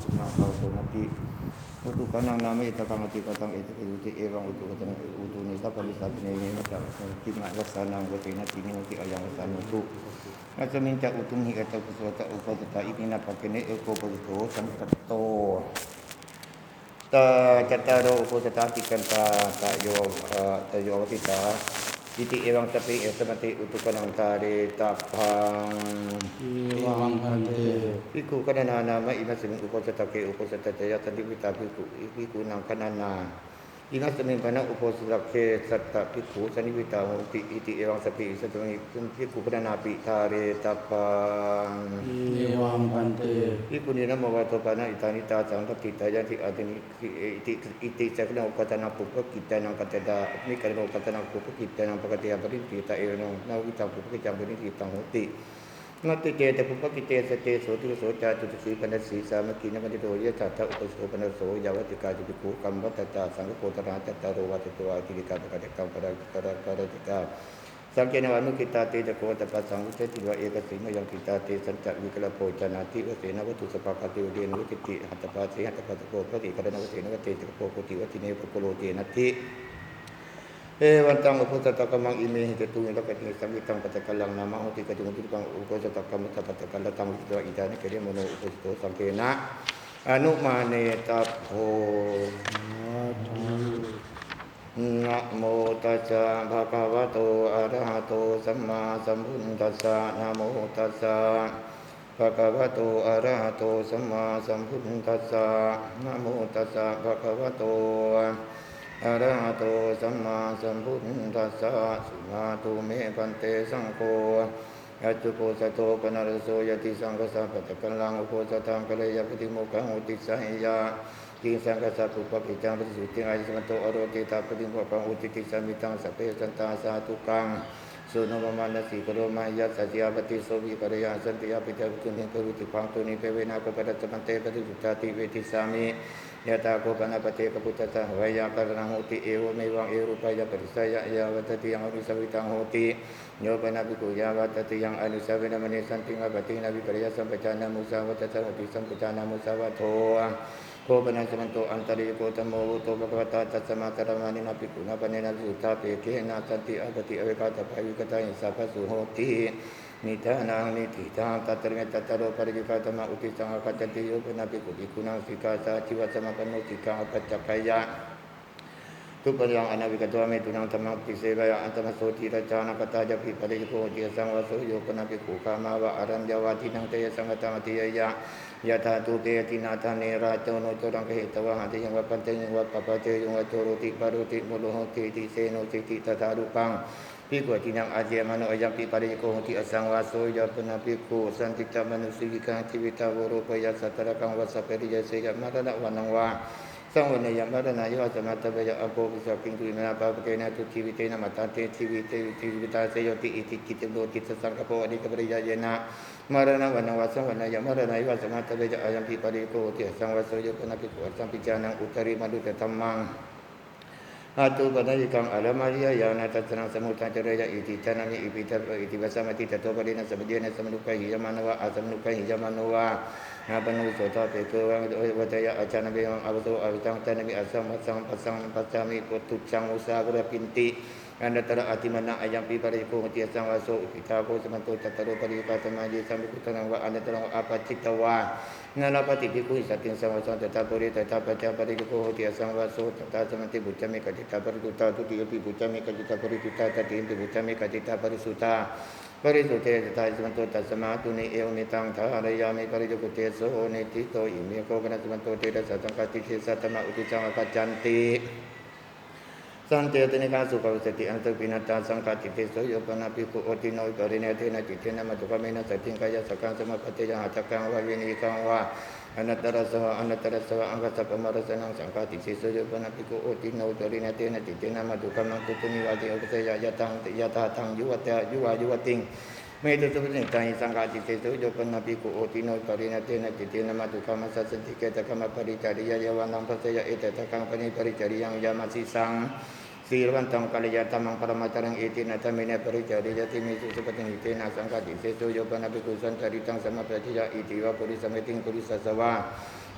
Nakauto nanti untuk kanang nama ita kang ati katang ita uti ewang untuk katang utu ni sa kami sabi ni macam kina lasanang gote na tini uti ayang lasanang tu. Nasa minta utung hi atau kusuata upa tata ini na pakene eko pagito samkato. Ta cataro upo tata tikan ta yo tita iti ewang tapi mati untuk kanang tari tapang Iwang Bante. Iku kanana nama ina seming upo satake upo satataya tadi kita iku nang kanana ina seming kana upo satake satta iku sani kita iti ewang sapi sataming iku kanana pi tari tapang Iwang Bante. Iku ni nama wato kana itani ta sang kita jadi adini iti sakna ukatana pupa kita nang katada ni kana ukatana pupa kita nang pakatia bari kita eno na kita pupa kita bari kita huti ngati ke te pupa kita sate so tu so ta tu si kana si sama kina mati do ya tata upaso kana so jawa tika di ku kamba tata sang ko tara tata ro wa tu wa ti ka ka ka para tika Sakena wanu kita te ko dapat sanggup te tiga eka sima yang kita te sanca wikala po janati wasena watu sepakati udien wati hatapati ko pati kadana wasena wati ko poti wati ne ko lo te nati wantang upo tata kamang ime hite tu ila kati sangitang patakalang nama uti kati kang upo tata kamang patakala tang ito idane kaya mono upo ito sangkena anu mane tapo Namo tassa bhagavato arahato samma sambuddhassa Namo tassa bhagavato arahato samma sambuddhassa Namo tassa bhagavato arahato samma sambuddhassa Sumatu me pante sangko Yatupo sato panaraso yati sangkasa patakalang upo satang kalaya putimukang utisaya King sangkasa pupa kitang bersuting aja santo oro kita peding pupa uti samitang sape santa satu kang Suno mamana si karo maya sasia pati sobi karya santia pita kuning peruti pangtuni pewena kepada temante pada jutati weti sami Yata ko panapate kaputata waya karang uti ewo mewang erupaya perisaya ya watati yang harus sabitang uti Nyo panabiku ya watati yang anusa venamane santing abati nabi karya sampacana musa watata uti sampacana musa watoa Ko panasamanto antari ko tamo to bhagavata tatsamataramani napikuna panena visuta peke na tanti abati avekata pavikata insapa suhoti Nitana nitita tatarme tataro parikata ma uti sanga katanti yo panabiku dikuna sikasa ciwasama panutika apacakaya Tuparyang anabikatua me tunang tamang pisevaya antamasoti racana kata japi pariko dia sangwaso yo panabiku kama wa aranjawati nang taya sangatamati ya Yata tu te tinata ne rato no torang kahitawa hati yang wapante yang wapapate yang watoroti paruti muluhoti ti seno ti tatarupang Piku tinang aja mano ayam pi pariko hoti asang waso ya penapiku santita manusika civita woro paya satarakang wasaperi ya seya marana wanangwa Sang wana yang marana yo asamata baya apo bisa pintu ina apa pakena tu civite na matate civita seyo ti iti kitendo ti sasangkapo adi kabriya jena Marana wana wasa wana ya marana iwa samata beja ayam pi pariko ti sang waso yo panapi ko sang pijanang utari madu tatamang Atu pada ikang alamaria ya na tatanang samutan ceraya iti tanami ipita iti basamati tato padina sabadiana samanukai yamanawa asamnukai yamanawa Nabanu sota peko wang wadaya acana bewang abaso abitang tanami asam pasami potucang usaha pinti Anda tara ati mana ayam pi pariko ti sang waso kita ko samanto tataro parika tamaji sambil kutanang wa anda tara apa citawa Nalapati piku isatin sang waso tatapori tatapaca pariko ti sang waso tata samanti bucami kadita parikuta tu ti pi bucami kadita parikuta tati impi bucami kadita parisuta Parisute tata samanto tasamatu ni eunitang tarayami parijukute so ni tito imi ko kana samanto tira satang katiti satama utisang akacanti Sante tene kasu pawasati antar pinata sangkati teso yo panapi ku otino parine tena titena matukamena sating kaya sakang sama pateja hatakang wawini kang wa anatara sawa angkasa pamarasanang sangkati teso yo panapi ku otino parine tena titena matukamang tutuni wati okasaya yatang yuwating Medo sebenarnya tanya sangkati teso yo panapi ku otino parine tena titena matukama sasanti keta kama paricariya yawanang pasaya eta takang pani paricariya yang masih sang Sirwan tang kalaya tamang paramatarang itina tamina paricari jati misu seperti itina sangkati sesu yo panabi kusan taritang sama pratiya itiwa puri sameting puri sasawa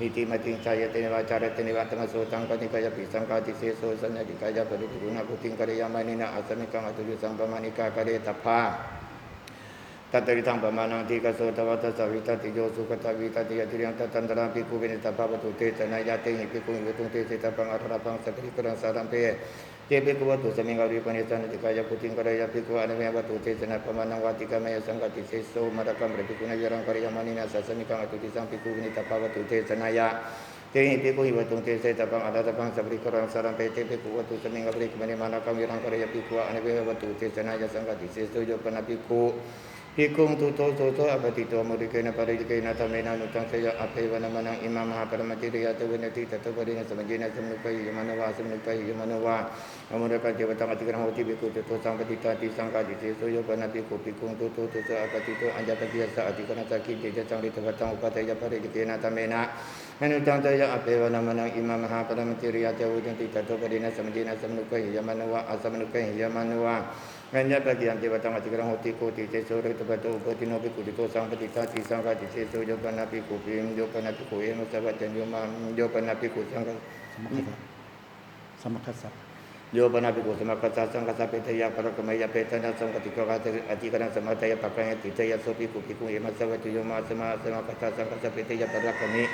อิติมติงชายเตนวาจารเตนิวัตมโสตังปฏิกายปิสังฆาติเสโสสัญญาติกายปริปุณพุติงกริยามานินาอัสสมิกังอตุลิสังปมานิกากะเรตภาตัตติทังปมานังติกโสตวัตสวิตติโยสุขตวิตติยติยังตันตระภิกขุเวนิตาภวตุเตสนายาเตหิภิกขุวิตุเตสิตาปังอรหะปังสัพพิกรังสารัมเพเตภิกขุวัตุสมิงอริปนิสันติกายพุติงกริยาภิกขุอนุเมวัตุเตสนาปมานังวัติกามยสังฆติเสโสมรกัมภิกขุนายรังกริยามานินาสัสสมิกังอตุติสังภิกขุเวนิตาภวตุเตสนายาเตหิภิกขุวิตุเตสิตาปังอรหะปังสัพพิกรังสารัมเพเตภิกขุวัตุสมิงอริปนิมานักัมยรังกริยาภิกขุอนุเมวัตุเตสนายาสังฆติเสโสโยปนะภิกขุภิกขุงตุโตโสโตอปติโตมุริเกนะปริเกนะธรรเมนะนุตังเสยะอภิวนะมนังอิมามหาปรมัจจิริยะเตเวนะติตตะปรินะสมัจเจนะสมุปะหิยมานวาสมุปะหิยมานวาอมุรกะเจวตังอติกรหโหติภิกขุตุโตสังปติตาติสังฆาติเสโสโยปนะภิกขุภิกขุงตุโตโสโตอปติโตอัญญปฏิยัสสะอติกรณสักขิเตจังริตวะตังอุปะเตยะปริเกนะธรรเมนะมนุตังเตยะอภิวนะมนังอิมามหาปรมัจจิริยะเตเวนะติตตะปรินะสมัจเจนะสมุปะหิยมานวาอสมุปะหิยมานวาอัญญปฏิยันเจวตังอติกรหโหติโกติเสโสริตวะโตอุปติโนภิกขุติโตสังปติตาติสังฆาติเสโสโยปนะภิกขุภิมโยปนะภิกขุเอมุสวัจจันโยมามโยปนะภิกขุสังฆสมคัสสะ โยปนะภิกขุสมคัสสะสังฆสัพเพทยะปรกมยะเปตนะสังฆติกะอธิกรณสมัตยะปะกังยติเตยะโสภิกขุภิกขุเอมุสวัจจโยมาสมาสมาคัสสะสังฆสัพเพทยะปรกมิ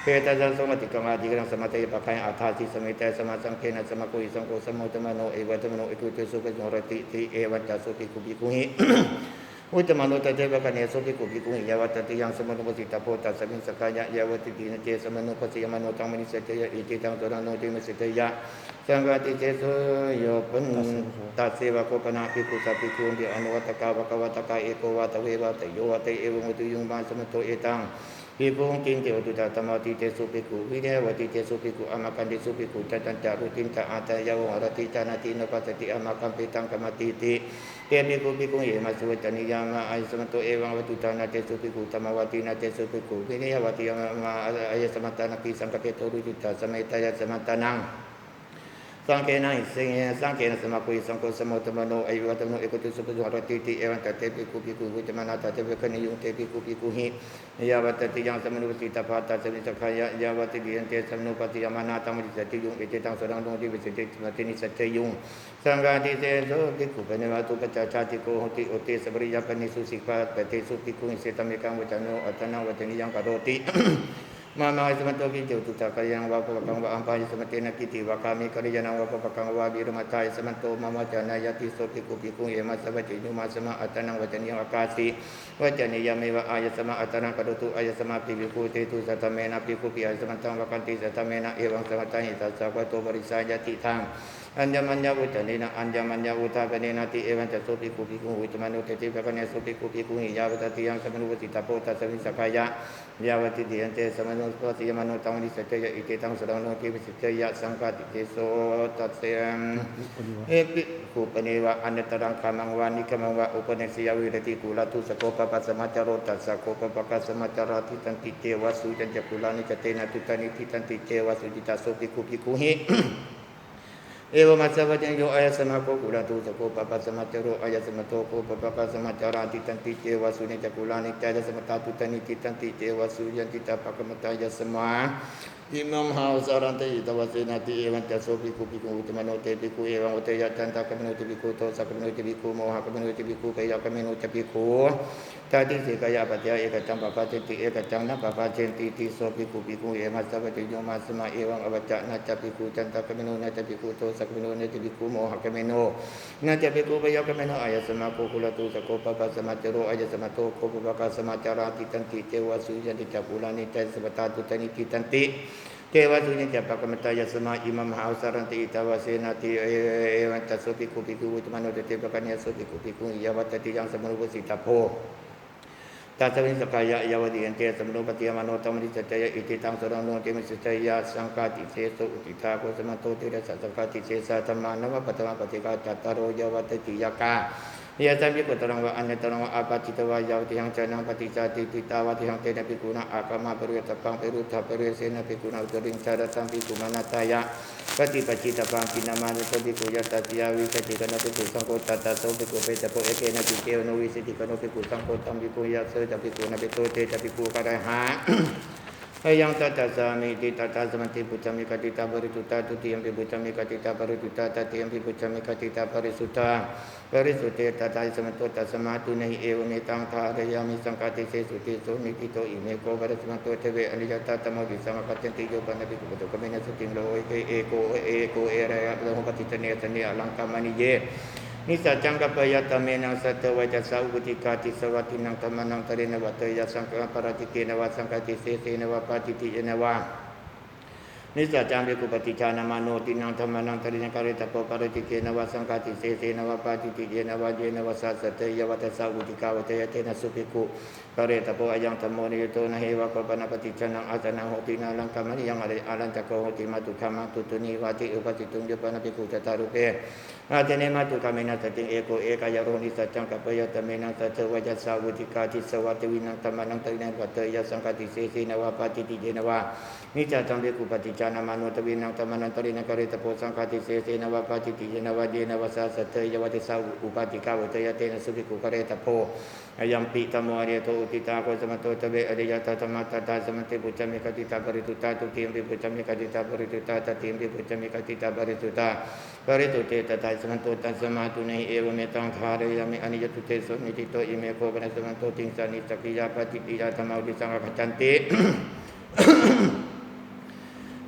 เปตนะสังฆติกะอธิกรณสมัตยะปะกังอัฏฐาติสมิตยะสมาสังเกนะสมะโกหิสังโฆสมุตตมโนเอวะตมโนเอกุเตสุขโนรติติเอวัจจะโสภิกขุภิกขุหิอุตตมโนตเตวะคะเนโสภิกขุภิกขุหิยะวัตติยังสมโนปสิตาโพตัสสมิงสกายะยะวัตติเจสมโนปสิยมโนตังมณิสเตยะอิติตังตระโนติมิสเตยะสังฆติเจโสโยปันตัสเสวะโคปนะภิกขุสัพภิกขุติอนุวัตกาวะกวตกาเอโกวะตะเววะตโยวะเตเอวมุตุยุงมาสมโตเอตังภิกขุตินเตวตุตะตมติเตสุภิกขุวิเดวติเตสุภิกขุอมกันติสุภิกขุจัตตัญจารุตินตะอาตยาวรติจานาตินปัสสติอมกันปิตังกมติติเตภิกขุภิกขุเยมัสวจนิยามะอายสมโตเอวังวัตุตานาเตสุภิกขุธรรมวัตินาเตสุภิกขุวิเดวติยามะอายสมตานาปิสังฆเปโตรุจิตาสมัยตายสมตานังสังเกนะอิสิสังเกนะสมาคุยสังโฆสมุตตมโนอายุวัตโนเอกุตุสุปจุหรติติเอวันตเตภิกขุภิกขุวิจมานาตเตเวคณิยุงเตภิกขุภิกขุหิยาวัตติยังสมนุปติตาภาตาสมิสขายะยาวัตติยันเตสมนุปติยมานาตังมิสติยุงเอเตตังสรังโนติวิสิติมตินิสัจยุงสังฆาติเตโสภิกขุปะเนวะตุปัจจาชาติโกโหติโอเตสบริยปนิสุสิกขาปะเตสุภิกขุหิเสตเมกังวัจโนอัตนังวัจนิยังกโรติมามาสมัตโตกิเจตุตากายังวะปะกังวะอัมปายสมัตเตนะกิติวะกามิกริยานังวะปะกังวะบิรมัตตายสมัตโตมามะจานายติโสภิกขุภิกขุเอมัสสะวัจจิยุมาสมะอัตนังวัจนิยังอากาสิวัจนิยามิวะอายสมะอัตนังกโรตุอายสมะภิกขุเตตุสัตตเมนะภิกขุปิอายสมัตตังวะกันติสัตตเมนะเอวังสมัตตังหิตัสสะวะโตปริสายติทังอัญญมัญญาอุตเนนะอัญญมัญญาอุตาปเนนะติเอวังจะโสภิกขุภิกขุวิตมโนเตติภะคะเนโสภิกขุภิกขุหิยาวัตติยังสมนุปติตาโพตัสสมิสขายะยาวัตติยันเตสมนุปติยมโนตังมิสเตยะอิเตตังสรังโนติวิสิเตยะสังฆาติเตโสตัสเสมเอภิกขุปะเนวะอันตรังคามังวานิกมังวะอุปเนสยวิรติกุลตุสโกปปัสสมัจจโรตัสสะโกปปะกัสสมัจจราติตันติเตวะสุจันจะกุลานิจเตนะตุตานิติตันติเตวะสุจิตาโสภิกขุภิกขุหิเอวมัสสะวัจโยอายสมะโกกุลตุสโกปปัสสมัจจโรอายสมะโตโกปปะกัสสมัจจราติตันติเตวะสุเนจะกุลานิจสมตาตุตานิติตันติเตวะสุยันติตาปะกมตายสมาอิมัมหาสารันเตอิตวะเสนาติเอวันจะโสภิกขุภิกขุอุตมโนเตภิกขุเอวังอุเตยะจันตะกะมโนติภิกขุโตสักกะมโนติภิกขุโมหะกะมโนติภิกขุเกยะกะมโนติภิกขุตาติสิกายะปัจจยเอกจังปะปะเจติเอกจังนะปะปะเจติติโสภิกขุภิกขุเอมัสสะวัจโยมาสมาเอวังอวัจจะนะจะภิกขุจันตะกะมโนนะจะภิกขุโตสักกะมโนนะจะภิกขุโมหะกะมโนนะจะภิกขุเกยะกะมโนอายสมะโกกุลตุสโกปปะสมัจจโรอายสมะโตโกปปะกะสมัจจาราติตันติเตวะสุยันติจักขุลานิจัสสปตาตุตานิติตันติเทวะสุญญะปะกมตายสมาอิมัมหาสารันติอิตาวะเสนาติเอวันตัสสุภิกขุภิกขุวิตมโนเตเตปะคะเนสุภิกขุภิกขุยะวัตติยังสมนุปสิตาโพตัสสมิสกายะยาวดิยันเตสมนุปติยมโนตัมมิสเตยะอิติตังสรังโนติมิสเตยะสังฆาติเสสุอุติทาโกสมโตติระสังฆาติเสสะธัมมานวะปัตตมะปฏิฆาจัตตารโยวัตติยกายะสัมภิกขุตรังวะอันตรังวะอาปาจิตวายาวติหังจานังปฏิจาติติตาวะติหังเตนะภิกขุนะอากามะปริยตปังปริรุทธะปริยเสนะภิกขุนะอุตริงสารตังภิกขุมานาตายะปฏิปัจจิตปังกินามานุปภิกขุยัตตติยาวิสติกนะภิกขุสังโฆตัตตะโสภิกขุเปตโพเอเกนะภิกเกวโนวิสิติกโนภิกขุสังโฆตัมภิกขุยัสสะจะภิกขุนะภิกขุเตจะภิกขุกะระหะ Ayang tata sami di tata samanti pucami katita parituta tuti yang pipucami katita parituta tati yang pipucami katita parisuta parisute tata samanto tasamatu nahi ewa metang karayami sangkati se suti so mitito imeko parasamanto tebe anijata tamo bisama katanti jo panabi kubato kamena suting lo eko era lahu katita niyatani alangka manije Nisa cangka payata menang sata wajah saubuti kati sawati nang tamanang tarina wataya sangka paratike nawa sangkati sese nawa patiti nawa Nisa cambe kupati cana mano tinang tamanang tarina kareta po paratike nawa sangkati sese nawa patiti nawa nawa sasata ya wata saubuti kawataya tena supiku kareta po ayang tamoni yuto na hewa ko panapati canang asanang hoti na lang kamani yang alan cako hoti matu kamang tutuni wati upati tungjo panapiku catarupe Atene matu kami na sating eko eka yaroni sacang kapaya tamena saca wajah sawuti kati sawati winang tamanang tarinang pataya sangkati sesi nawa pati tije nawa Nica tambe kupati cana manu tawinang tamanang tarinang kareta po sangkati sesi nawa pati tije nawa je nawa sasataya wati sawu upati kawataya tena subiku kareta po Ayam pita mo ariyato utita ko samato tabe ariyata tamata ta samante pucami katita parituta tutimbi pucami katita parituta tatimbi pucami katita parituta paritute tata samanto tasamatu nahi ewa metang karayami anijatu teso nitito imeko kana samanto tingsani sakiya patitiya tamau disanga kacanti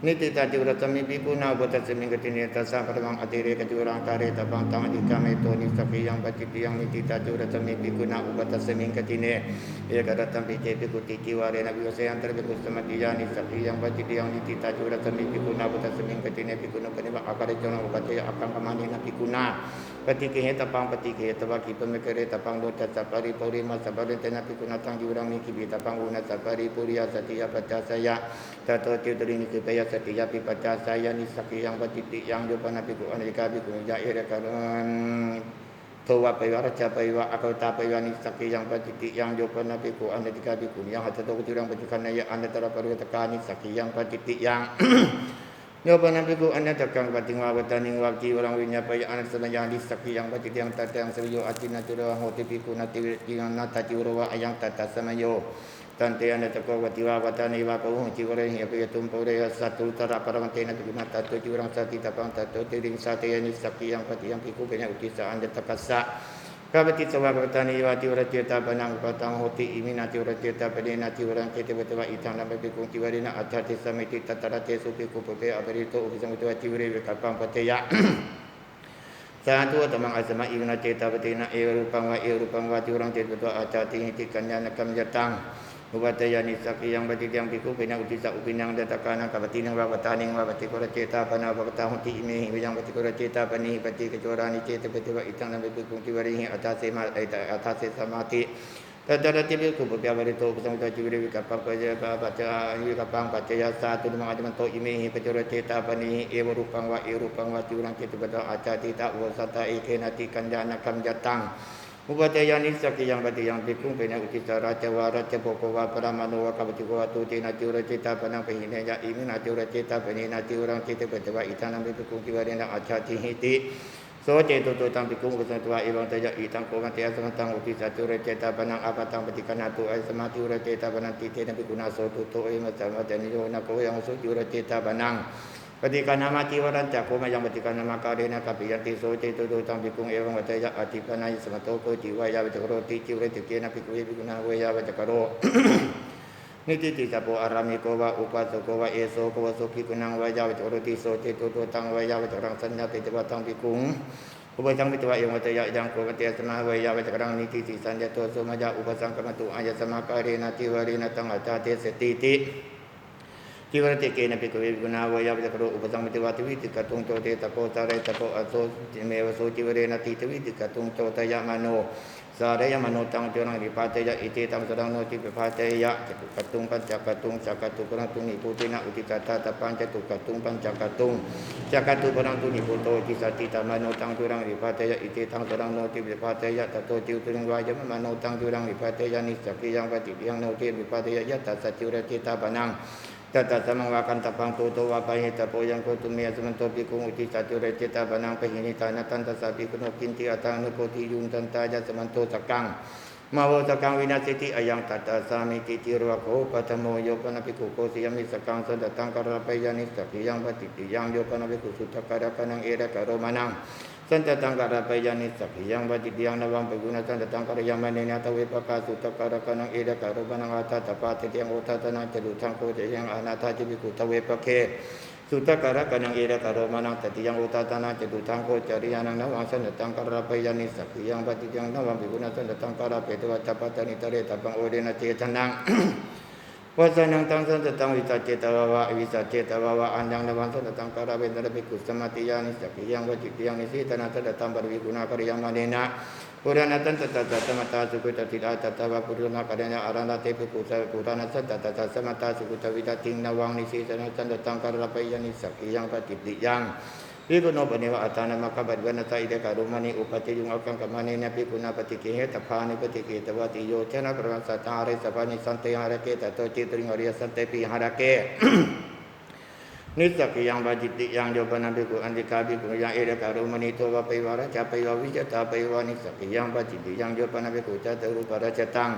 Niti tadi uratami bikuna buat seminggatini tasa permang atire kejurang tare tabang tangan ikame to ni sapi yang bacit yang niti tadi uratami bikuna buat seminggatini ya kada tampi jepi kuti kiware nabi wasayan terbiku sematiya ni sapi yang bacit yang niti tadi uratami bikuna buat seminggatini bikuna kaniba akare jono buat ya akan kamani nabi kuna Patiki heta pang patiki heta baki pemekere tapang dota sapari puri masabari tena pikuna tang diurang niki bita pang una sapari puria satia paca saya tato tiudri niki paya satia pi paca saya ni saki yang patiti yang jopana piku aneka piku jaire karon Tawa paywa raja paywa akal ta paywa ni saki yang patiti yang jopana piku aneka piku yang hata to kurang patikan ya anda tara paru tekani saki yang patiti yang Nyoba nabi ku anda takang bating wabataning waki orang winya paya anak senayang disaki yang batik yang tata yang seriyo ati natura hoti piku nati yang nata ciurawa ayang tata samayo tante anda takau wati wabatani wakawu ciure hingga paya tumpure satu tara paramante nabi ku nata tu ciurang sati tapang tato tiring sate yang disaki yang batik yang piku banyak utisa anda takasa Kabati sawa bertani wati uratita banang patang hoti iminati uratita padena ti urang kete betua itang lambe pikung tiwarina atati samiti tatarate supiku pepe aberito ubisang betua tiwiri kapang pateya Satu tamang asama igna ceta betina rupang wati urang ceta betua atati hitikannya nakam jatang Ubataya ni saki yang batik yang piku pinang utisa upinang datakana kabatinang wabataning wabati kora ceta pana wabata hoti imi yang bati kora ceta pani bati kecurani ceta betua itang lambe pikung tiwari atase samati Tadara tibil ku bapia barito kusang ta cibiri kapang paja baca kapang pacaya satu demang ajaman to imi pecura ceta pani rupang wa tiurang ceta betua acati tak wasata ikenati kanjana kam jatang Ubataya ni saki yang bati yang pikung pena utisa raja waraja pokowa paramano wakabati ko atu tina tiura cita panang pehine ya imin atiura cita penina tiurang cita betua itanang pikung tiwarina acati hiti So cetu tu tang pikung kusang tua ibang taja itang ko mati asang tang utisa tiura cita panang apa tang petikan atu ay sama tiura cita panang titi na pikuna so tutu ay masama tani yo na ko yang so tiura cita panang Ketika nama tiwaran cakko mayang ketika nama karena kapiyan tiso cetu tu tang pikung ewang wataya ati panai sematoko tiwaya bacakaro ti ciure tikena pikui pikuna waya bacakaro Niti tisapo arami kowa upaso kowa eso kowa soki kunang waya bacakaro tiso cetu tu tang waya bacakarang sanya titiwa tang pikung Upasang bituwa yang wataya yang ko wataya sama waya bacakarang niti tisan jatuh sumaja upasang kamatu aya sama karena tiwarina tang acate setiti Tiwara teke na pikui guna waya bacakaro upasang bituwa tiwi tikatung to te tako sare tako aso mewa so tiware na titiwi tikatung to taya mano Sare ya mano tang jorang ripate ya ite tang sedang no tipe pate ya katung pancakatung cakatu kurang tungi putina utita tata pancatu katung pancakatung cakatu kurang tungi puto kisati tamano tang jorang ripate ya ite tang sedang no tipe pate ya tato tiu turing wajah mano tang jorang ripate ya nisaki yang pati yang no tipe pate ya tata tiura cita panang Tata samang wakan tapang tuto wapai tapo yang ko tumia semanto pikung uti satu receta banang pehini tanah tanta sapi kuno kinti atang nukoti yun tanta ja semanto sakang มาโวสกังวินาสิติอายังตัตตาสามิติติรวะโคปัตโมโยปนภิกขุโกสิยมิสกังสันตตังกรปยานิสักขิยังปฏิติยังโยปนภิกขุสุตตะการะกันังเอระกะโรมานังสันตตังกรปยานิสักขิยังปฏิติยังนวังปกุณสันตตังกรยังมณีนาตเวปกาสุตตะการะกันังเอระกะโรมานังอาตตปาติยังโอทัตนังจดุทังโคเจยังอนาถาจิภิกขุทเวปเคสุตตะการะกันังเอระกะโรมานังตติยังโอทัตนังจดุทังโคจริยานังนวังสันตตังกรปยานิสักขิยังปฏิติยังนวังปกุณสันตตังกรเปตวะจัปปตานิตเรตปังโอเดนะเจตนังวัสนังตังสันตตังวิสัจเจตวาวะวิสัจเจตวาวะอันยังนวังสันตตังกราเวนระภิกขุสมาติยานิสักขิยังวจิตยังนิสิตนาสันตตังปริวิกุณากริยังมาเนนะปุราณตันตตตสมตาสุกุตติอาตตวะปุรุณากริยาอารันตเตภิกขุสปุราณสันตตสมตาสุกุตวิตติงนวังนิสิตนาสันตตังกราเปยานิสักขิยังปฏิติยังภิกขุโนปนิวะอัตตานะมะคะบัดเวนะตาอิเดกะรุมานิอุปติยุงอักังกะมานินะภิกขุนาปฏิกิเหตภานิปฏิกิตวะติโยเทนะกรณสัตตาเรสภานิสันเตหะระเกตโตจิตริงอริยสันเตปิหะระเกนิสักขิยังปฏิติยังโยปนะภิกขุอันติกาภิกขุยังเอเดกะรุมานิโตวะเปวะระจาเปวะวิจตาเปวะนิสักขิยังปฏิติยังโยปนะภิกขุจตุรูปะระจตัง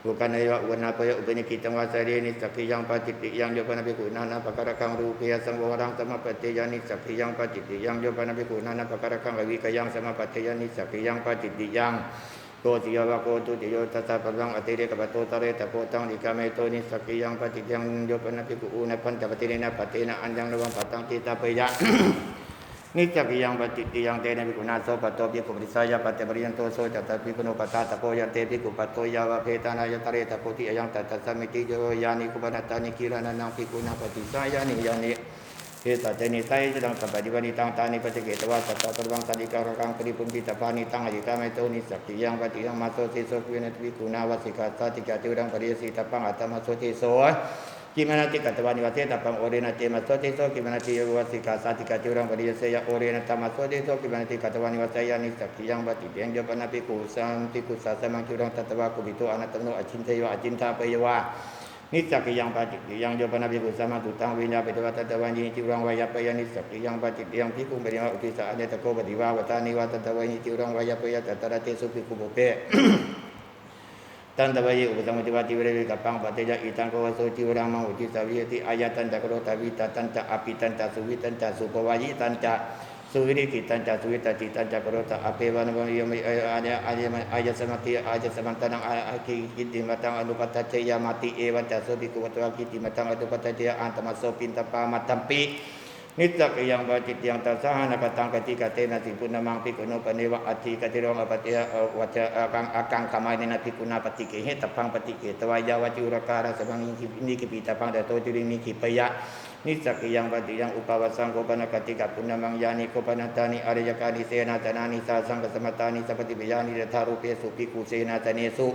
บุคคลในวันนาปยอุปนิกิตังวาสเรนิสักขิยังปฏิติยังโยปนะภิกขุนานาปะการะกังรูปยสังวรังสมปฏิยานิสักขิยังปฏิติยังโยปนะภิกขุนานาปะการะกังวิกยังสมปฏิยานิสักขิยังปฏิติยังโกติยวะโกตุติโยตัสสะปะรังอติเรกปะโตตะเรตะโพตังนิกาเมโตนิสักขิยังปฏิติยังโยปนะภิกขุอุณพันตปฏิเนนะปฏินะอันยังระวังปัตตังจิตตปยะนิจักขิยังปฏิติยังเตนะภิกขุนาโสปะโตภิกขุปริสายะปะเตปริยันโตโสจัตตะภิกขุโนปะตาตะโกยันเตภิกขุปะโตยาวะเพตานายตะเรตะโพธิยังตัตตะสมิติโยยานิคุปนัตตานิกิรานังภิกขุนาปฏิสายานิยานิเฮตัจเจนิไสจดังสัพพะดิวานิตังตานิปะเจเกตวะสัตตะปะวังสันติการังปริปุณฑิตปานิตังอจิตาเมโตนิสักขิยังปฏิยังมาโสติโสภินัตภิกขุนาวสิกาสาติกาติรังปริยสิตปังอัตตมโสติโสกิมนาติกัตวานิวัตเตตปังโอเรนะเจมัสโสติโสกิมนาติยวสิกาสาติกาติรังปริยเสยโอเรนะตัมมัสโสติโสกิมนาติกัตวานิวัตเตยานิสักขิยังปฏิยังโยปนะภิกขุสัมภิกขุสัสสะมังจุรังตัตตวะกุบิโตอนัตตโนอชินเทยวะอจินทาเปยวะนิสักขิยังปฏิยังโยปนะภิกขุสัมมาตุตังวิญญาเปตวะตัตตวะญิจิรังวายะปยานิสักขิยังปฏิยังภิกขุเปริยะอุทิสะอเนตโกปฏิวาวตานิวะตัตตวะญิจิรังวายะปยะตัตตระเตสุภิกขุโภเปตันตะวะเยอุปสัมมติวาติเวเรกัปปังปะเตยะอิตังโกวะโสจิวรังมังอุทิสาวิยติอายะตันตะกโรตาวิตาตันตะอภิตันตะสุวิตันตะสุปวายิตันตะสุวิริกิตันตะสุวิตาจิตันตะกโรตะอเปวะนะวะยมอายะสมัติอายะสมันตะนังอาคิกิติมัตังอนุปัตตะเจยะมติเอวัจจะโสภิกขุวัตวะกิติมัตังอนุปัตตะเจยะอันตมโสปินตปามัตตัมปินิจักขิยังปฏิติยังตัสสะหะกตังกติกะเตนะสิปุณณมังภิกขุโนปนิวะอธิกติโรมะปฏิวัจอากังขมายนะภิกขุนาปฏิเกเหตปังปฏิเกตวายาวะจุรการะสมังนิกิปิตปังตะโตจุรินิกิปยะนิจักขิยังปฏิยังอุปวัสสังโกปนะกติกะปุณณมังยานิโกปนะตานิอริยกานิเสนาตนานิสาสังกสมตานิสัพพติปยานิรัทธารูเปสุภิกขุเสนาตเนสุ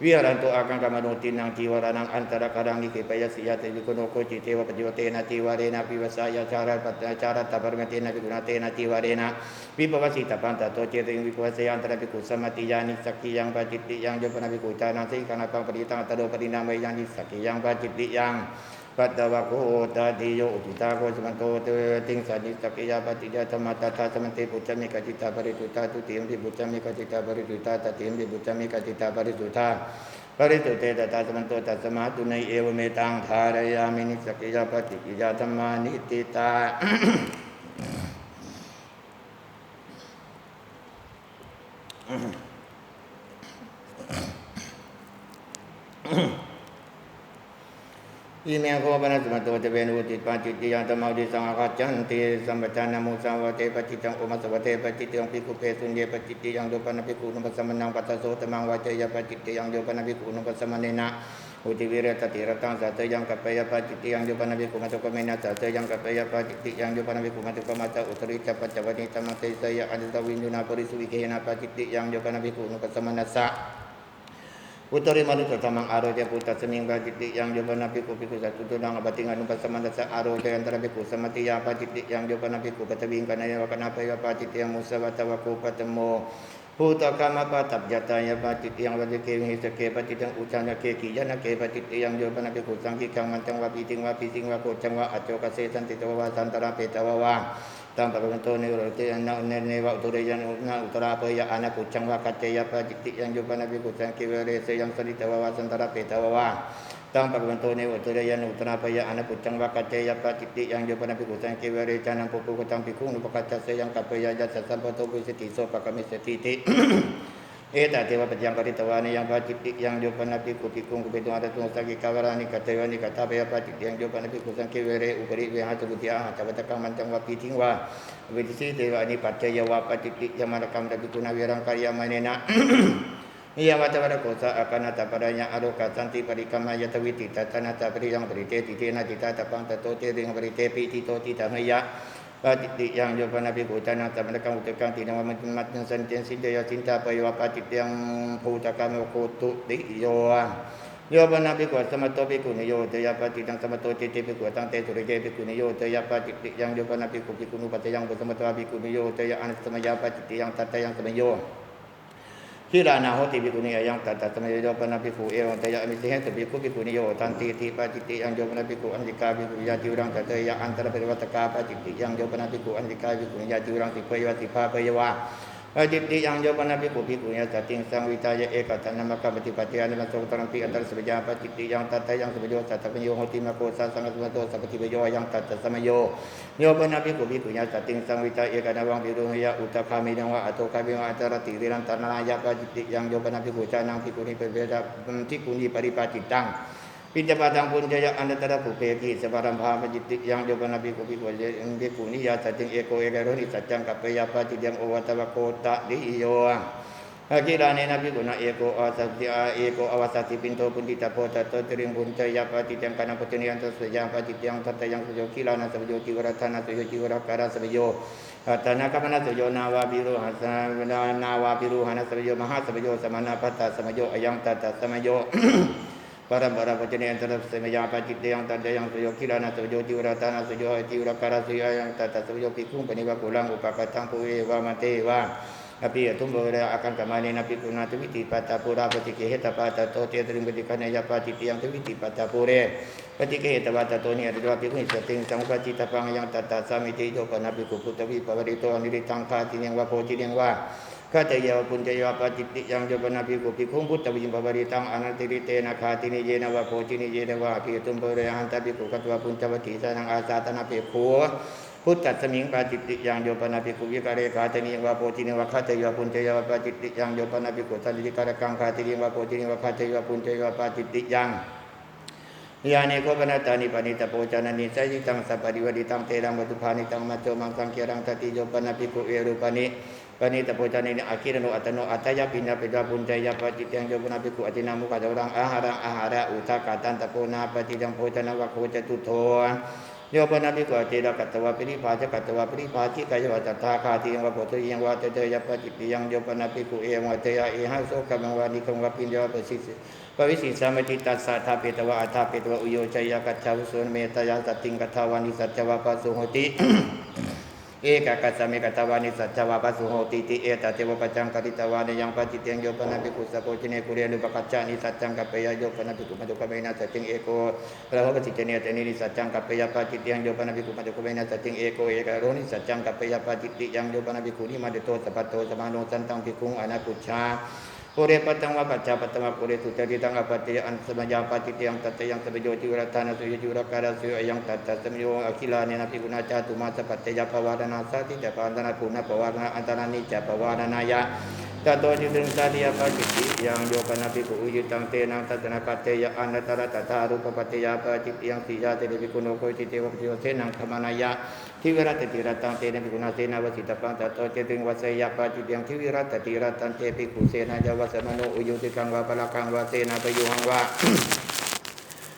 วิหารันโตอากังกามโนตินังจีวรานังอันตระการังนิกิปยสิยะเตวิโกโนโคจิเทวปฏิวเตนะติวาเรนะปิวสายะจาระปัตจาระตปรมเตนะภิกขุนาเตนะติวาเรนะวิปวสิตปันตโตเจติวิปวสยันตระภิกขุสมติยานิสักขิยังปฏิติยังโยปนะภิกขุจานังสิกานะปังปฏิตังตโดปฏินามยานิสักขิยังปฏิติยังปัตตวะโคตติโยอุติตาโคสมันโตเตติงสันนิสักขิยาปฏิยะธรรมตถาสมันเตปุจจมิกจิตาปริตุตาตุติมปิปุจจมิกจิตาปริตุตาตติมปิปุจจมิกจิตาปริตุตาปริตุเตตตาสมันโตตัสมาตุในเอวเมตังธารยามินิสักขิยาปฏิกิยาธรรมานิติตาอิเมโกปนะสมัตโตเตเวนุติปันจิติยังธรรมะดิสังอาคัจจันติสัมปทานามุสาวะเตปจิตังโอมัสสวะเตปจิตังภิกขุเปสุญเยปจิติยังโยปนะภิกขุนุปัสสมนังปัสสโสตมังวาจยปจิติยังโยปนะภิกขุนุปัสสมเนนะอุติวิเรตติรตังสัตตยังกัปปยปจิติยังโยปนะภิกขุมัตโกเมนะสัตตยังกัปปยปจิติยังโยปนะภิกขุมัตโกมัตอุตริจัปปัจจวนิตัมมเตสยะอนิตวินยุนาปริสุวิเกนะปจิติยังโยปนะภิกขุนุปัสสมนัสสะอุตริมานุตตมังอารยปุตตะสมิงปจิติยังโยปนะภิกขุภิกขุสัตตุนังอปติงานุปัสสมนัสสะอารยยันตระภิกขุสมติยาปจิติยังโยปนะภิกขุปตวิงกนัยวะกนะปยปจิติยังมุสสวัตตวะโคปตโม ภูตกรรมปะตับยตายปะจิตยังวัจเกหิสเกปะจิตังอุจานะเกกิยนะเกปะจิตยังโยปนะภิกขุสังฆิกังมันจังวะปีติงวะปีสิงวะโกจังวะอโจกเสสันติตวะสันตระเปตวะวะตังปะกันโตเนวรเตนะเนวะอุตระยันนะอุตระเปยะอนะกุจังวะกัจเจยปะจิตยังโยปนะภิกขุสังฆิเวเรเสยังสติตวะสันตระเปตวะวะตังปะกันโตเนวะอุตระยันอุตระเปยะอนะกุจังวะกัจเจยปะจิตยังโยปนะภิกขุสังฆิเวเรจานังปุปุกตังภิกขุนุปกัจจเสยังกัปเปยะยัสสัมปโตวิสติโสปะกะมิสติติเอตเทวปัจยังปริตวานิยังปาจิติยังโยปนะภิกขุภิกขุกุเปตุอาตตุสังกิกาวรานิกัตเตวานิกัตถาเปยปาจิติยังโยปนะภิกขุสังกิเวเรอุปริเวหะตุติอาหะจัปตะกังมันจังวะปีทิงวะวิติสิเทวานิปัจจยวะปาจิติยมารกัมตะภิกขุนาวิรังกายามะเนนะยามะตะวะโกสะอาkanaตะปะระยะอโลกัสสันติปริกัมมายะตวิติตัตนะตะปริยังปริเตติเตนะติตาตะปังตะโตเตริงปริเตปิติโตติตะมะยะปาจิติยังโยปนะภิกขุจานะตะมะกังอุตกังตินังวะมัจจังสันเจนสิเดยสินตาปะยวะปาจิติยังภูตกรรมโคตุติโยโยปนะภิกขุสมโตภิกขุนิโยเตยะปาจิตังสมโตเจติภิกขุตังเตสุริเกภิกขุนิโยเตยะปาจิติยังโยปนะภิกขุภิกขุนุปัจจยังปุสมโตภิกขุนิโยเตยะอนัสสมยาปาจิติยังตัตตยังสมโยคิรานาโหติภิกขุนิยังตัตตสมโยโยปนะภิกขุเอวังเตยะมิสิเหตุภิกขุภิกขุนิโยตันติติปาจิติยังโยปนะภิกขุอันติกาภิกขุยาจิวรังตัตเตยะอันตระเปวัตกาปาจิติยังโยปนะภิกขุอันติกาภิกขุยาจิวรังติเปยวะติภาเปยวะปาจิติยังโยปนะภิกขุภิกขุยะสัตติงสังวิตายะเอกตันนมะกะปฏิปัติยานิมัสโสตรังปิอันตรสมยาปาจิติยังตัตตยังสมโยสัตตะปโยโหติมะโกสัสังฆสมโตสัพพติปโยยังตัตตะสมโยโยปนะภิกขุภิกขุยะสัตติงสังวิตายะเอกนะวังภิรุหยะอุตตะคามินังวะอโตคามิวะอัตระติวิรันตนายะปาจิติยังโยปนะภิกขุจานังภิกขุนิเปเวดะภิกขุนิปริปาจิตังปิจปะทังปุญญะอนัตตระปุเพกิสปารัมภาปจิติยังโยปนะภิกขุภิกขุภิกขุนิยาสัตติงเอโกเอกะโรหิสัจจังกัปเปยะปาจิยังโอวัตวะโกตะดิโยอากิราเนนะภิกขุนะเอโกอาสัตติอาเอโกอวสัตติปินโตปุณิตาโพตโตตริงปุญจยะปาจิยังกันังปุจเนียนตสยามปาจิยังทัตตยังสุโยกิลานะสมโยจิวรัตนะสโยจิวรการะสมโยอัตตนะกัมมนะสโยนาวาปิโรหัสนาวาปิโรหะนะสมโยมหาสมโยสมณะปัตตะสมโยอยังตัตตะสมโยปรมปุจเนียนตสมยาปาจิยังตัตตยังสโยกิลานะสมโยจิวรัตนะสโยจิวรการะสโยยังตัตตะสมโยภิกขุปนิวะกุลังอุปกัตตังปุเอวะมะเตวะอภิยตุมโบเรอาคันกามาเนนะภิกขุนาทวิติปัตตาปุราปฏิเกเหตปาตโตเตตริงปฏิคันยาปาจิติยังทวิติปัตตาปุเรปฏิเกเหตปาตโตเนอริวะภิกขุสติงสังปจิตปังยังตัตตะสามิติโยปนะภิกขุพุทธวิปวริโตอนิริตังคาติยังวะโพติยังวะคาเตยวปุญจยวปจิติยังโยปนะภิกขุภิกขุพุทธวิปวริตังอนันติริเตนะคาตินิเยนะวะโพตินิเยนะวะอภิยตุมโบเรหันตภิกขุกัตวะปุญจวติสานังอาสาตนะภิกขุพุทธัสมิงปาจิติยังโยปนะภิกขุวิกาเรคาตินิวะโพตินิวะคาเตยวปุญจยวปจิติยังโยปนะภิกขุสันติการกังคาตินิวะโพตินิวะคาเตยวปุญจยวปจิติยังยาเนโคปนะตานิปนิตโพจานานิสัยตังสัพพะริวดิตังเตรังวัตุภานิตังมัจโจมังสังเกรังตติโยปนะภิกขุเอรูปานิปณิตโพจานิอาคิรโนอัตโนอัตยะปิญญาปิดาปุญจยะปจิตยังโยปนะภิกขุอตินามุขะจรังอาหารังอาหาระอุทากาตันตโพนาปฏิยังโพจนะวะโคจตุโทโยปนะภิกขุเจดกัตตวะปริภาจกัตตวะปริภาจิกายวัตถาคาติยังวะโพธิยังวะเตเตยะปจิตยังโยปนะภิกขุเอวัตยะเอหังโสกัมวะนิคังวะปิญญาปสิปวิสิสามติตัสสะทาเปตวะอัฏฐาเปตวะอุโยจยะกัจฉาวุโสเมตยะสัตติงกัตถาวานิสัจจวะปัสสุโหติเอกกัสสะเมกัตถาวานิสัจจวะปัสสุโหติติเอตเตวะปัจจังกติตวานิยังปจิตยังโยปนะภิกขุสะโพชเนกุเรนุปกัจจานิสัจจังกัปเปยโยปนะภิกขุมัจจุกเมนะสัจจิงเอโกระหะปจิตเนตนิริสัจจังกัปเปยปจิตยังโยปนะภิกขุมัจจุกเมนะสัจจิงเอโกเอกะโรนิสัจจังกัปเปยปจิตยังโยปนะภิกขุนิมาเดโตสัพพโตสมาโนสันตังภิกขุอนาปุจฉาปุเรปัตตังวะปัจจาปัตตังวะปุเรสุตติตังอปัตติอันสมยาปจิตยังตัตยังสมโยจิวรตานะสุยจิวรการะสุยยังตัตตะสมโยอคิลาเนนะภิกขุนาจาตุมาสัพพตยปวารณาสาติจะปานตนะปุณปวารณาอันตรานิจะปวารณายะตโตจิตึงสาธิยปจิติยังโยปนะภิกขุอุยิตังเตนังตัตนะกัตเตยะอนัตตระตถารูปปัตตยปจิตยังสิยาเตภิกขุโนโคติเตวะปฏิโยเทนังขมานายะทิวิรัตติรัตังเตนะภิกขุนาเสนาวสิตปังตโตจิตึงวัสยะปจิตยังทิวิรัตติรัตันเตภิกขุเสนาจวัสมโนอุยุติกังวะปะละกังวะเสนาปยุหังวะ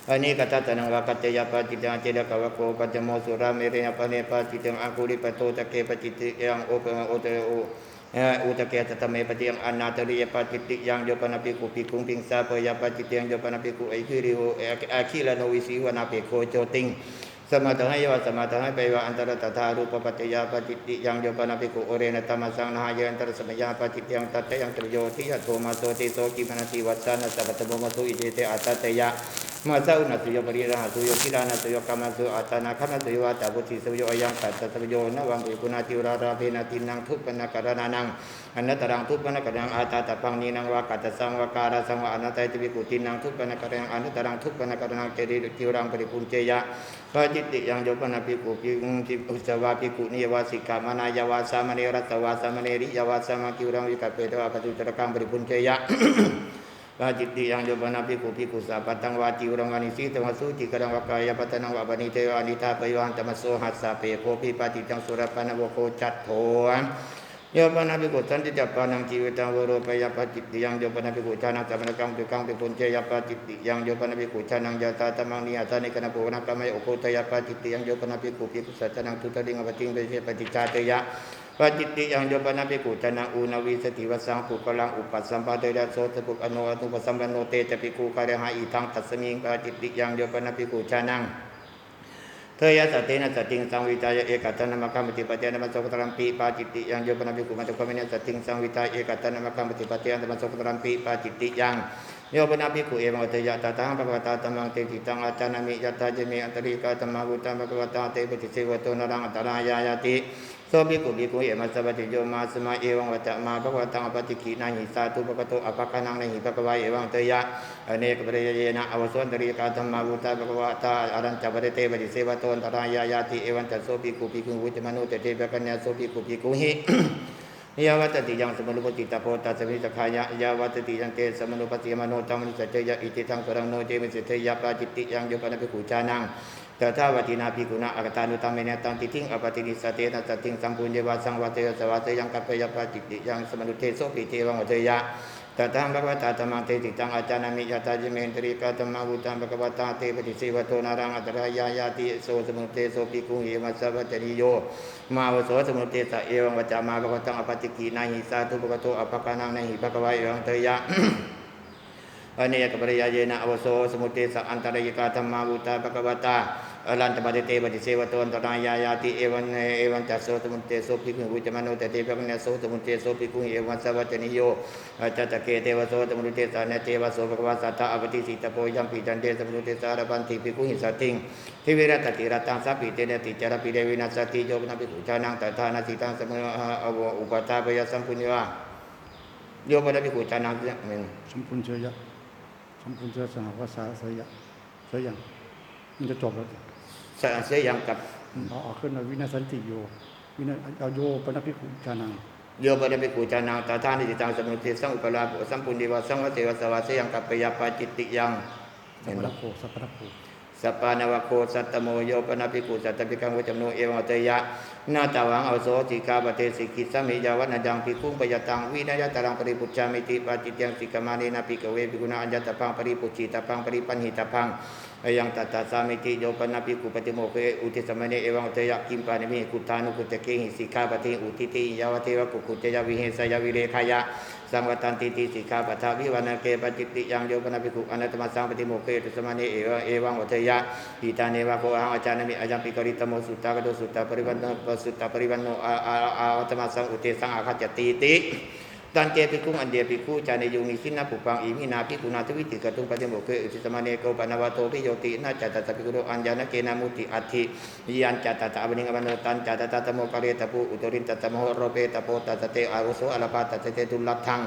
อันนี้กัตตะนังวะกัตเตยปจิตยังเจดะกวะโกปัจจโมสุราเมเรยปะเนปจิตยังอากุริปโตตะเกปจิตยังโอเปโอเตโออุตเกตตะเมปฏิยังอนาตริยปจิติยังโยปนะภิกขุภิกขุปิงสาเปยปจิตยังโยปนะภิกขุไอคิริโออาคิลโนวิสีวนาเปโคโจติงส สมาธิยวสมาธิเปวะอันตรตถารูปปัจจยาปจิตติยังโยปนาภิกขุโอเรนตมัสสังนาเยอันตรสมยาปจิตยังตัตยังตรโยทิยโทมาโสติโสกิมนติวัสสานัสสะปัตตโมมาสุอิเตเตอัตตยะมาสาอุนัสโยปริราหสุโยกิรานัสโยกามาสุอัตตนาคัมนัสโยวัตตบุติสโยอยังตัตตสโยนวังปิกุณาติวราราเพนาตินังทุปปนกรณานังอนัตตรังทุปปนกรังอาตาตปังนีนังวากัตสังวาการสังวาอนัตติภิกขุตินังทุปปนกรังอนัตตรังทุปปนกรังเจริติวรังปริปุญเจยะปจิตติยังโยปนาภิกขุภิกขุสวาภิกขุนิวาสิกามานายาวาสามเณรัตตวาสามเณริยาวาสามาคิวรังวิกัปเปตวาปจุตระกังปริปุญเจยะปจิตติยังโยปนาภิกขุภิกขุสัพพังวาจิวรังวานิสีตวสุจิกรังวากายปัตนังวาปณิเตวานิธาปยวันตมัสโสหัสสะเปโคภิปจิตังสุรปานโวโคจัตโถโยปนาภิกขุสันติจัปปานังจีวิตังวโรปยปจิตติยังโยปนาภิกขุชานังสัมมนกังปิกังปิปุญเจยปจิตติยังโยปนาภิกขุชานังยะตาตมังนิยตานิกนะโพนะกามยโอโคตยปจิตติยังโยปนาภิกขุภิกขุสัจนังทุตลิงอปติงเปเชปฏิจาเตยะปจิตติยังโยปนาภิกขุชานังอุณวิสติวสังปุกลังอุปัสสัมปะเตระโสตปุกอโนอนุปสัมปโนเตจะภิกขุกะเรหะอิทังตัสสมิงปจิตติยังโยปนาภิกขุชานังเทยะสตินะสติงสังวิตายะเอกัตตนะมะคัมปิปัจจนะมะโสกตรัมปิปาจิตติยังโยปนาภิกขุมัตตะคมินะสติงสังวิตายะเอกัตตนะมะคัมปิปัจจนะมะโสกตรัมปิปาจิตติยังโยปนาภิกขุเอวังเตยะตถาภะคะวะตาธัมมังเตติตังอาจานามิยัตถาเจเมอันตริกาธัมมาวุตังภะคะวะตาเตปฏิเสวะโตนะรังอัตตรายายาติโสภิกขุภิกขุเอมัสสะปฏิโยมาสมาเอวังวัจจะมาภะคะวะตังอปฏิกินาหิสาธุภะคะโตอภะคะนังนะหิภะคะวะเอวังเตยะอเนกปริยเยนะอวสวันตริกาธัมมาวุตังภะคะวะตาอรัญจปฏิเตปฏิเสวะโตอันตรายายาติเอวังจัสโสภิกขุภิกขุวุจมโนเตเตภะคะเนโสภิกขุภิกขุหิยาวัตติยังสมุปติตาโพตัสมิสขายะยาวัตติยังเตสมุปติยมโนตัมนิสัจเจยะอิติทังสรังโนเจมิสิเทยะปาจิตติยังโยปนาภิกขุชานังตถาวตินาภิกขุนาอากตานุตัมเมเนตังติทิงอปตินิสเตนะสัตติงสัมปุญเยวาสังวาเตสวาเตยังกัปปยปาจิตติยังสมุเทโสปิเทวังวเตยะตถาภะคะวะตาธัมมังเตติตังอาจานามิยตาจิเมนตริกาธัมมาวุตังภะคะวะตาเตปฏิเสวะโตนะรังอัตตรายายาติโสสมุเทโสภิกขุเอมัสสะปัจจนิโยมาวโสสมุเทสะเอวังวัจจามาภะคะวะตังอปฏิกินาหิสาธุภะคะโตอภะคะนังนะหิภะคะวะเอวังเตยะอเนกปริยเยนะอวโสสมุเทสะอันตรายกาธัมมาวุตาภะคะวะตาอรันตปฏิเตปฏิเสวะโตอันตรายายาติเอวันจัสโสสมุเทโสภิกขุวิจมโนเตเตภะคะเนโสสมุเทโสภิกขุเอวัสสะวัจจนิโยจัตตะเกเทวโสสมุเทสะเนเทวโสภะคะวะสัทธะอปฏิสิตโพยัมปิจันเตสมุเทสะอรพันติภิกขุหิสัตถิงทิวิรัตติรัตตังสัพพิเตเนติจารปิเดวินัสสติโยปนาภิกขุชานังตถานาสิตังสมุอุปตาปยสัมปุญญวะโยปนาภิกขุชานังสัมปุญเชยะสัมปุญเชยสหวสาสยะสยังมันจะจบแล้วเสียยังกับเอาขึ้นวินาสันติโยวินาเอาโยปนภิกขุชานังโยปนภิกขุชานังตถานิติตังสมุเทสังอุปลาภสัมปุญญวะสังวเสวสวาเสยังกับปยปาจิตติยังสัพพะโคสัพพะโคสัปปานวโคสัตตโมโยปนาภิกขุสัตตภิกขังวจมโนเอวังเตยะนาตาวังอโสติกาปเตสิกิสมิยาวัณจังภิกขุปยตังวินัยตรังปริปุจจามิติปาจิตยังสิกมานีนาภิกเวภิกขุนาอัญญตพังปริปุจิตพังปริปันหิตพังยังตัตตาสามิติโยปนาภิกขุปฏิโมเขอุทิสมเนเอวังเตยะกิมปานิมิกุฏานุกุตเกหิสิกาปติอุทิติยาวเทวกุกุจยวิเหสยวิเรขยะสังวัตันติติสิกาปทาวิวันเกปจิตติยังโยปนาภิกขุอนัตตมสังปฏิโมเขตุสมเนเอวังวเตยะอิตาเนวะโคอังอาจารย์มิอายังปิกริตโมสุตตากโดสุตตาปริวันโนสุตตาปริวันโนอาตมสังอุเทสังอาคัจติติตันเจภิกขุอันเดียภิกขุจานิยุนิสินะปุปังอิมินาภิกขุนาทวิติกตุงปฏิโมเขอุทิสมเนโกปนาวโตภิโยตินาจัตตะภิกขุอัญญาณเกนามุติอัตถิยันจัตตะอวนิงอวโนตันจัตตะตะโมกเรตปุอุตรินตตะโมโรเปตโพตัตเตอาวุโสอลปาตัตเตตุลัตถัง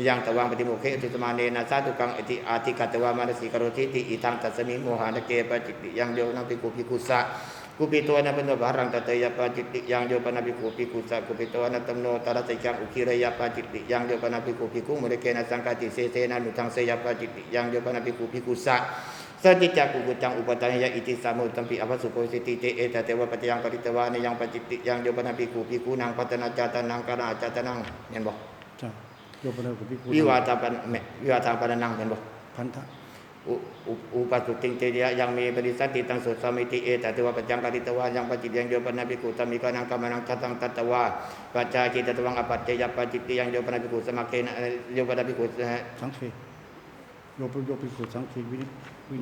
ยังตวังปฏิโมเขอุทิสมเนนะสาธุกังอิติอาทิกัตวามานสิกโรทิติอิทังตัสมิโมหานเกปจิตยังโยนะภิกขุภิกขุสะกุปิตัวนะเป็นตัวบารังตะเตยปาจิตติยังโยปนาภิกขุภิกขุสะกุปิตัวนะตัมโนตระติจังอุคิระยะปาจิตติยังโยปนาภิกขุภิกขุมุเรเกนะสังฆติเสเสนะนุทังเสยปาจิตติยังโยปนาภิกขุภิกขุสะสัจจิจักกุกุจังอุปตายะอิติสามุตัมปิอภัสสุโพสิติเตเอตเตวะปัจยังปริตวานิยังปาจิตติยังโยปนาภิกขุภิกขุนังปัตนาจาตนังกะนาจาตนังเห็นบ่จ้ะโยปนาภิกขุวิวาทาปะนังเห็นบ่พันธะอุปสุติงเตยะยังมีปริสัตติตังสุสามิติเอตเตวะปัจจังกริตวายังปจิตยังโยปนาภิกขุตมิกานังกามนังทัตตังตัตตวาปัจจาจิตตวังอปัจจยปจิตติยังโยปนาภิกขุสมัคเกนะโยปนาภิกขุสังเข โยภิกขุสังคีวินิจ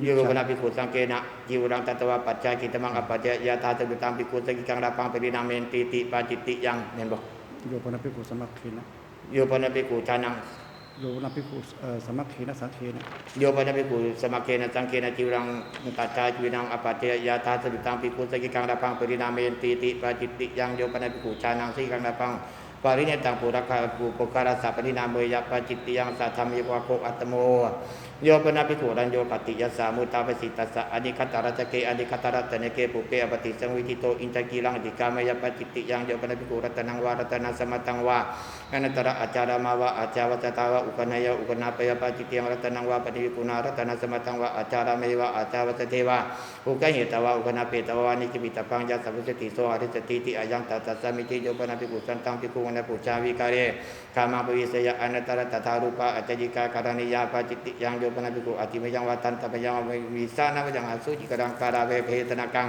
โย ฉั ป ย นาภิกขุสังเกนะจิวรังตัตวะปัจจัยกิตมังอปัจจยตาสมุตังภิกขุสกิกังราปังปรินาเมนติติปาจิตติยังเห็นบ่ โยปนาภิกขุสมัคคีนะ โยปนาภิกขุชานัง โยปนาภิกขุสมัคคีนะสังคีนะ โยปนาภิกขุสมัคเกนะสังเกนะจิวรังตัจจายจิวนังอปัจจยตาสมุตังภิกขุสกิกังราปังปรินาเมนติติปาจิตติยังโยปนาภิกขุชานังสิกังราปังปริเนตังปุระคาปุปการสัพปรินาเมยปาจิตติยังสัทธามิวะโคอัตโมโยปนาภิกขุรัญโยปฏิยัสสามุตตาปสิตัสสะอนิคัตตารัจเกอนิคัตตารัตเนเกปุเปอปฏิสังวิทิโตอินทกีลังติกามยปจิตติยังโยปนาภิกขุรัตนังวารัตนังสมัตตังวาอนันตระอาจารามาวะอาจาวจตาวะอุปนายอุปนาปยปจิตติยังรัตนังวาปฏิวิกุณารัตนังสมัตตังวาอาจารามยวะอาจาวจเทวะอุกเหตวะอุปนาเปตวะนิกิมิตปังยาสัพพสติโสอริสติติอายังตัสสะมิติโยปนาภิกขุสันตังภิกขุวะปุจจาวิการเรกามาปวิเสยอนันตระตถารูปะอัจจิกาการณิยาปจิตติยังโยปนาภิกขุอติมยังวาตันตปยังวิสานะยังอสุจิกรังการาเวเพตนากัง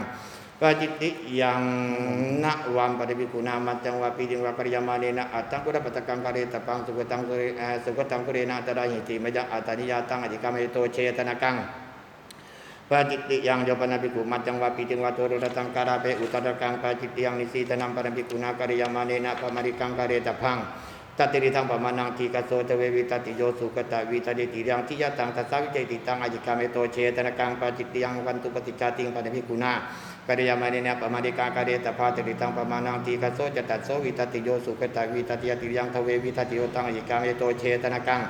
ปจิตติยังนะวัมปฏิภิกขุนามัจจังวาปิดิงวากริยามาเนนะอัตตังกุระปตกังการตปังสุขตังกุเรนะตระหิติมยังอัตตานิยาตังอธิกามโตเชตนากังปจิตติยังโยปนาภิกขุมัจจังวาปิดิงวาโตโรตังการาเวอุตตรกังปจิตติยังนิสีตนังปฏิภิกขุนากริยามาเนนะปมาริกังการตพังตัติริทังปมานังทีกโสตเววิตติโยสุกตวิตติติยังทิยตังทัสสะวิเจติตังอธิกามโตเชตนะกังปจิตติยังวันตุปฏิจจติงปฏิภิกขุนากริยามาเนนะปมาริกาการตภาติริทังปมานังทีกโสจตัสโสวิตติโยสุกตวิตติยติยังทเววิตติโยตังอธิกามโตเชตนะกัง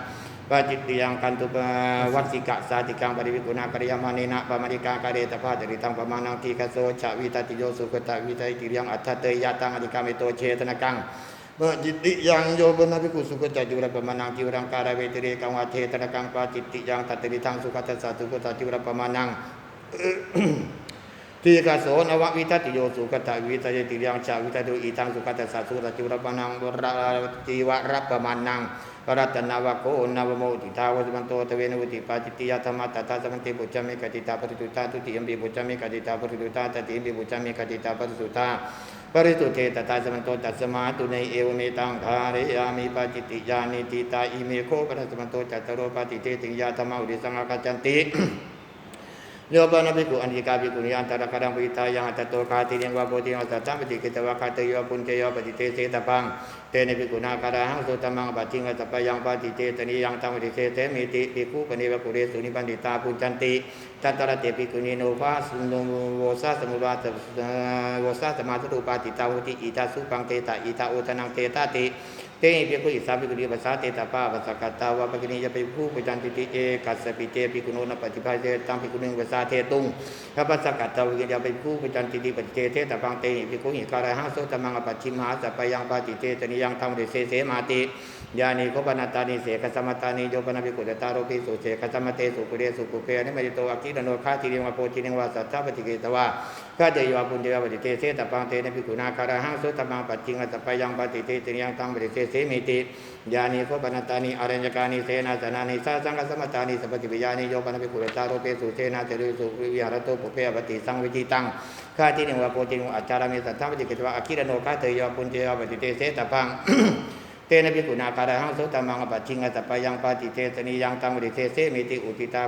ปจิตติยังกันตุวัสิกะสาติกังปฏิภิกขุนากริยามาเนนะปมาริกาการตภาติริทังปมานังทีกโสจวิตติโยสุกตวิตติยังอัตถเตยตังอธิกามโตเชตนะกังปจิตติยังโยปนาภิกขุสุขจัจจุระปมานังจิวรังการาเวติเรกังวาเทตนะกังปจิตติยังตัตติทังสุขตัสสะสุขตัจจุระปมานังทีกโสนววิทัติโยสุขตวิตติยังชาวิทัตุอีทังสุขตัสสะสุขตัจจุระปมานังจีวระปมานังรัตนาวโกนาวโมติทาวสมันโตตเวนวุติปาจิตติยธรรมะตัตตาสมันติปุจจามิกติตาปริตุตาทุติยมปิปุจจามิกติตาปริตุตาตติยมปิปุจจามิกติตาปริตุตาปริตุเทตตาสมันโตตัสมาตุเนเอวเมตังคาเรยามิปาจิตติยานิติตาอิเมโคปะสมันโตจัตตโรปาติเตติยาธรรมะอุดิสังฆาจันติโยปนาภิกขุอันติกาภิกขุนิอันตระคดังวิตายังอัตโตคาติยังวาโพธิยังสัตตัมปฏิกิตวะคาเตโยปุญเจโยปฏิเตเสตปังเตเนภิกขุนาคาราหังโสตมังปัจจิงสัพพยังปฏิเตตนิยังตังปฏิเสเตมิติภิกขุปเนวะปุเรสุนิปันติตาปุญจันติตัตตระเตภิกขุนิโนภาสุโนโวสาสมุราโวสาสมาสรูปาติตาหุติอิตาสุปังเตตาอิตาโอทนังเตตาติเตหิภิกขุอิสาภิกขุนิภาษาเตตาปาภาษากัตตาวะภกินียะภิกขุปุจจันติเอกัสสปิเตภิกขุโนนปฏิภาเตตังภิกขุนิภาษาเทตุงข้าพเจ้ากัตตวิญญาภิกขุปุจจันติปฏิเตเทตปังเตหิภิกขุหิการะหังโสตมังอปัจฉิมหาสัพพยังปฏิเตตนิยังธัมเดเสเสมาติญาณิโคปนัตตานิเสกสัมมตานิโยปนาภิกขุตตาโรปิสุเสกสัมมเตสุปุเรสุปุเพนิมจิโตอคิรโนคาติริวะโพธินิวาสัทธปฏิเกตวะข้าเจยวะปุญเจยวะปฏิเตเสตปังเตนะภิกขุนาการะหังโสตมังปัจฉิงสัพพยังปฏิเตตนิยังธัมเดเสเสมิติญาณิโคปนัตตานิอรัญญกานิเสนาสนานิสาสังฆสัมมตานิสัพพติวิญาณิโยปนาภิกขุตตาโรปิสุเสนาเตริสุวิหารโตปุเพปฏิสังวิจิตังข้าที่นิวะโพธินิวะอัจจารามิสัทธปฏิเกตวะอคิรโนคาเตยวะปุญเจยวะปฏิเตเสตปังเตนะภิกขุนาการะหังโสตมังอปัจฉิงสัพพยังปฏิเตตนิยังตังปฏิเตเสมิติอุติตา